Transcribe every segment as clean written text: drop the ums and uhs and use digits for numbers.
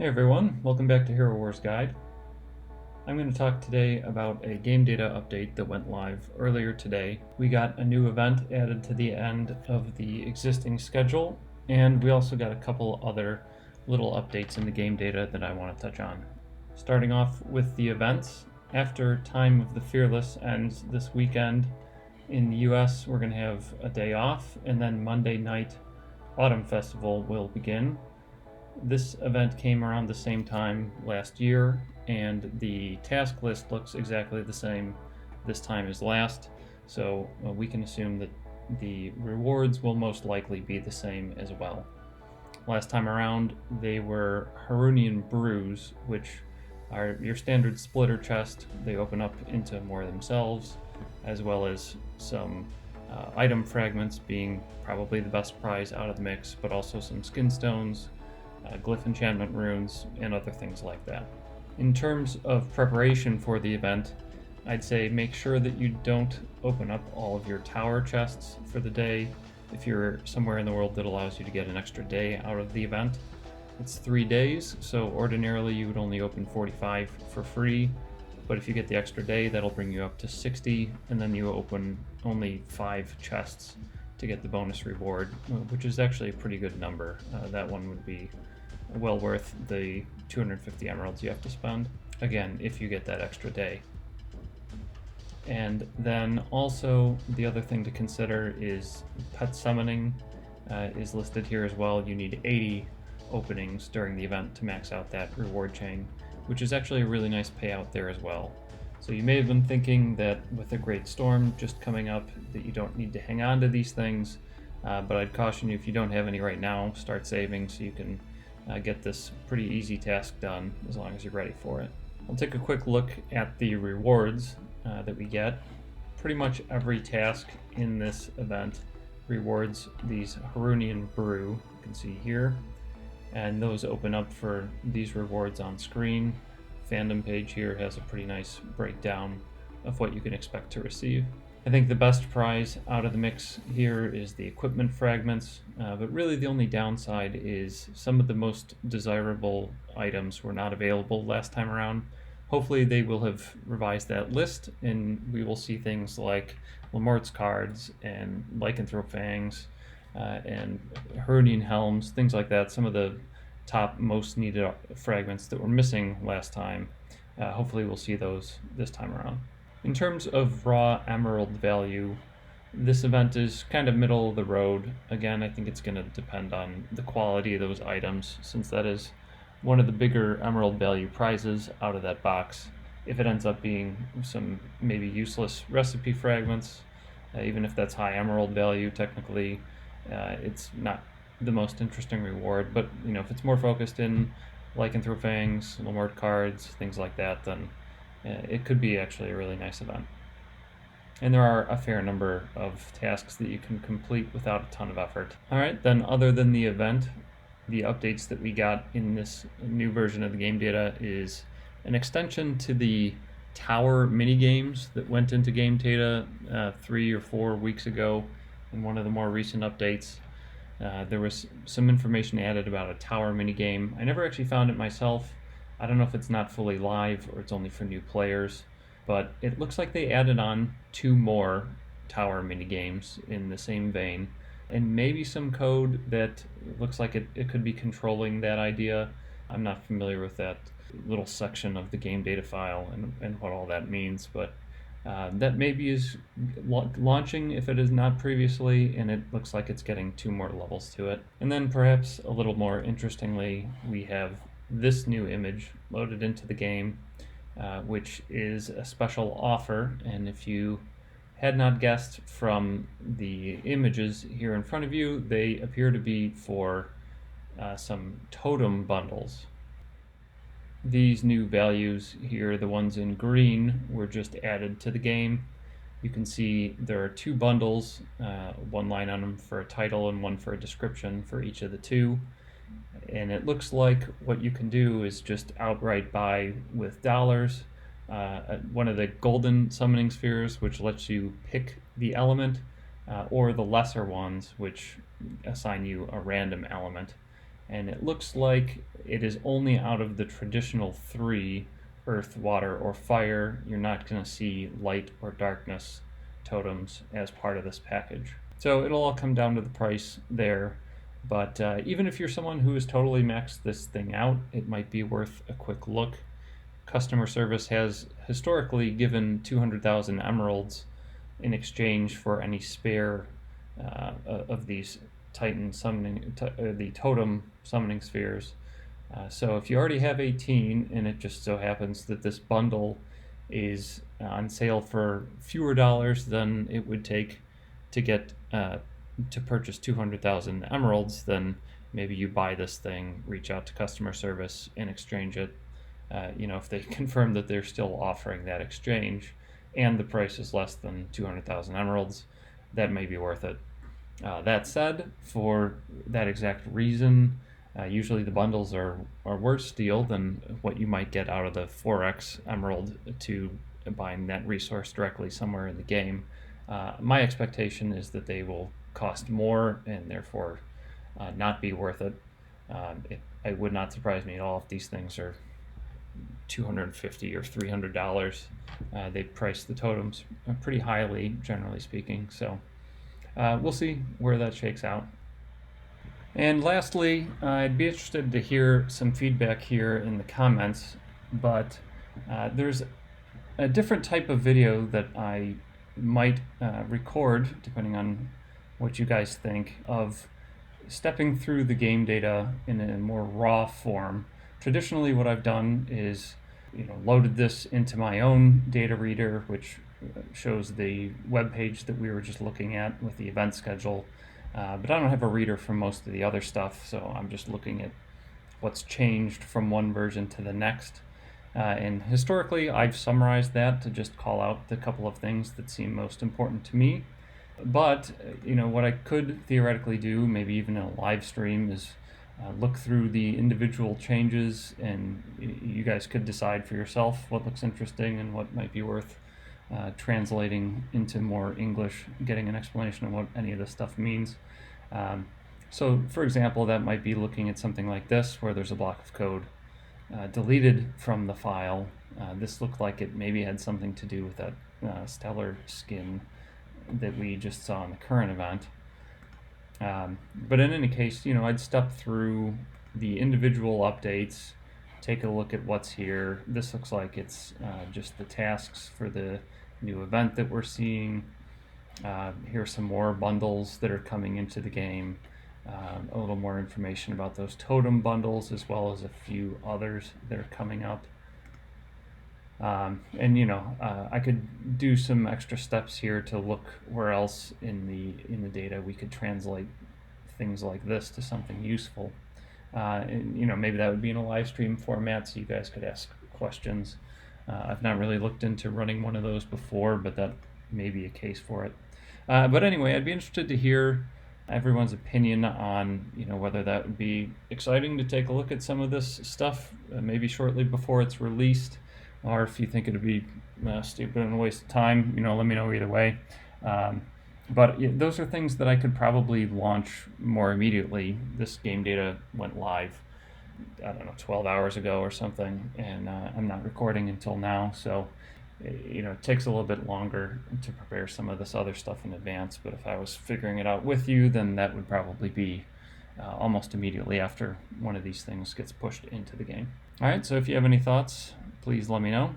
Hey everyone, welcome back to Hero Wars Guide. I'm going to talk today about a game data update that went live earlier today. We got a new event added to the end of the existing schedule, and we also got a couple other little updates in the game data that I want to touch on. Starting off with the events, after Time of the Fearless ends this weekend, in the US we're going to have a day off, and then Monday night Autumn Festival will begin. This event came around the same time last year, and the task list looks exactly the same this time as last, so we can assume that the rewards will most likely be the same as well. Last time around, they were Harunian Brews, which are your standard splitter chest. They open up into more themselves, as well as some item fragments being probably the best prize out of the mix, but also some skin stones, glyph enchantment runes, and other things like that. In terms of preparation for the event, I'd say make sure that you don't open up all of your tower chests for the day if you're somewhere in the world that allows you to get an extra day out of the event. It's 3 days, so ordinarily you would only open 45 for free, but if you get the extra day, that'll bring you up to 60, and then you open only 5 chests to get the bonus reward, which is actually a pretty good number. That one would be well worth the 250 emeralds you have to spend, again, if you get that extra day. And then also the other thing to consider is pet summoning is listed here as well. You need 80 openings during the event to max out that reward chain, which is actually a really nice payout there as well. So you may have been thinking that with a great storm just coming up that you don't need to hang on to these things, but I'd caution you, if you don't have any right now, start saving so you can get this pretty easy task done as long as you're ready for it. I'll take a quick look at the rewards that we get. Pretty much every task in this event rewards these Harunian Brew, you can see here, and those open up for these rewards on screen. Fandom page here has a pretty nice breakdown of what you can expect to receive. I think the best prize out of the mix here is the equipment fragments, but really the only downside is some of the most desirable items were not available last time around. Hopefully they will have revised that list, and we will see things like Lamort's cards and Lycanthrope Fangs and Harunian Helms, things like that, some of the top most needed fragments that were missing last time. Hopefully we'll see those this time around. In terms of raw emerald value, this event is kind of middle of the road. Again, I think it's going to depend on the quality of those items, since that is one of the bigger emerald value prizes out of that box. If it ends up being some maybe useless recipe fragments, even if that's high emerald value, technically it's not the most interesting reward. But if it's more focused in Lycanthrope Fangs, Lamort cards, things like that, then it could be actually a really nice event. And there are a fair number of tasks that you can complete without a ton of effort. Alright, then other than the event, the updates that we got in this new version of the game data is an extension to the tower minigames that went into game data 3 or 4 weeks ago in one of the more recent updates. There was some information added about a tower minigame. I never actually found it myself. I don't know if it's not fully live or it's only for new players, but it looks like they added on 2 more tower minigames in the same vein, and maybe some code that looks like it could be controlling that idea. I'm not familiar with that little section of the game data file and what all that means, but that maybe is launching if it is not previously, and it looks like it's getting 2 more levels to it. And then perhaps a little more interestingly, we have this new image loaded into the game, which is a special offer. And if you had not guessed from the images here in front of you, they appear to be for some Totem Bundles. These new values here, the ones in green, were just added to the game. You can see there are 2 bundles, 1 line on them for a title and 1 for a description for each of the 2. And it looks like what you can do is just outright buy with dollars one of the golden summoning spheres, which lets you pick the element, or the lesser ones, which assign you a random element. and it looks like it is only out of the traditional 3, earth, water, or fire. You're not going to see light or darkness totems as part of this package. So it'll all come down to the price there. But even if you're someone who has totally maxed this thing out, it might be worth a quick look. Customer service has historically given 200,000 emeralds in exchange for any spare of these Titan summoning, the totem summoning spheres. So if you already have 18 and it just so happens that this bundle is on sale for fewer dollars than it would take to get to purchase 200,000 emeralds, then maybe you buy this thing, reach out to customer service and exchange it. If they confirm that they're still offering that exchange and the price is less than 200,000 emeralds, that may be worth it. That said, for that exact reason, usually the bundles are worse steal than what you might get out of the 4x emerald to buying that resource directly somewhere in the game. My expectation is that they will cost more and therefore not be worth it. It would not surprise me at all if these things are $250 or $300. They price the totems pretty highly, generally speaking, so we'll see where that shakes out. And lastly, I'd be interested to hear some feedback here in the comments, but there's a different type of video that I might record, depending on what you guys think, of stepping through the game data in a more raw form. Traditionally, what I've done is loaded this into my own data reader, which shows the web page that we were just looking at with the event schedule. But I don't have a reader for most of the other stuff, so I'm just looking at what's changed from one version to the next. And historically, I've summarized that to just call out the couple of things that seem most important to me. But what I could theoretically do, maybe even in a live stream, is look through the individual changes, and you guys could decide for yourself what looks interesting and what might be worth translating into more English, getting an explanation of what any of this stuff means. So for example, that might be looking at something like this, where there's a block of code deleted from the file. This looked like it maybe had something to do with that stellar skin that we just saw in the current event. But in any case, I'd step through the individual updates, take a look at what's here. This looks like it's just the tasks for the new event that we're seeing. Here's some more bundles that are coming into the game. A little more information about those totem bundles, as well as a few others that are coming up. I could do some extra steps here to look where else in the data we could translate things like this to something useful. Maybe that would be in a live stream format, so you guys could ask questions. I've not really looked into running one of those before, but that may be a case for it. But anyway, I'd be interested to hear everyone's opinion on whether that would be exciting to take a look at some of this stuff, maybe shortly before it's released, or if you think it would be stupid and a waste of time. Let me know either way. But those are things that I could probably launch more immediately. This game data went live, 12 hours ago or something, and I'm not recording until now, so it takes a little bit longer to prepare some of this other stuff in advance. But if I was figuring it out with you, then that would probably be almost immediately after one of these things gets pushed into the game. All right, so if you have any thoughts, please let me know.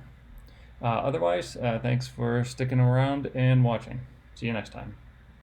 Otherwise, thanks for sticking around and watching. See you next time.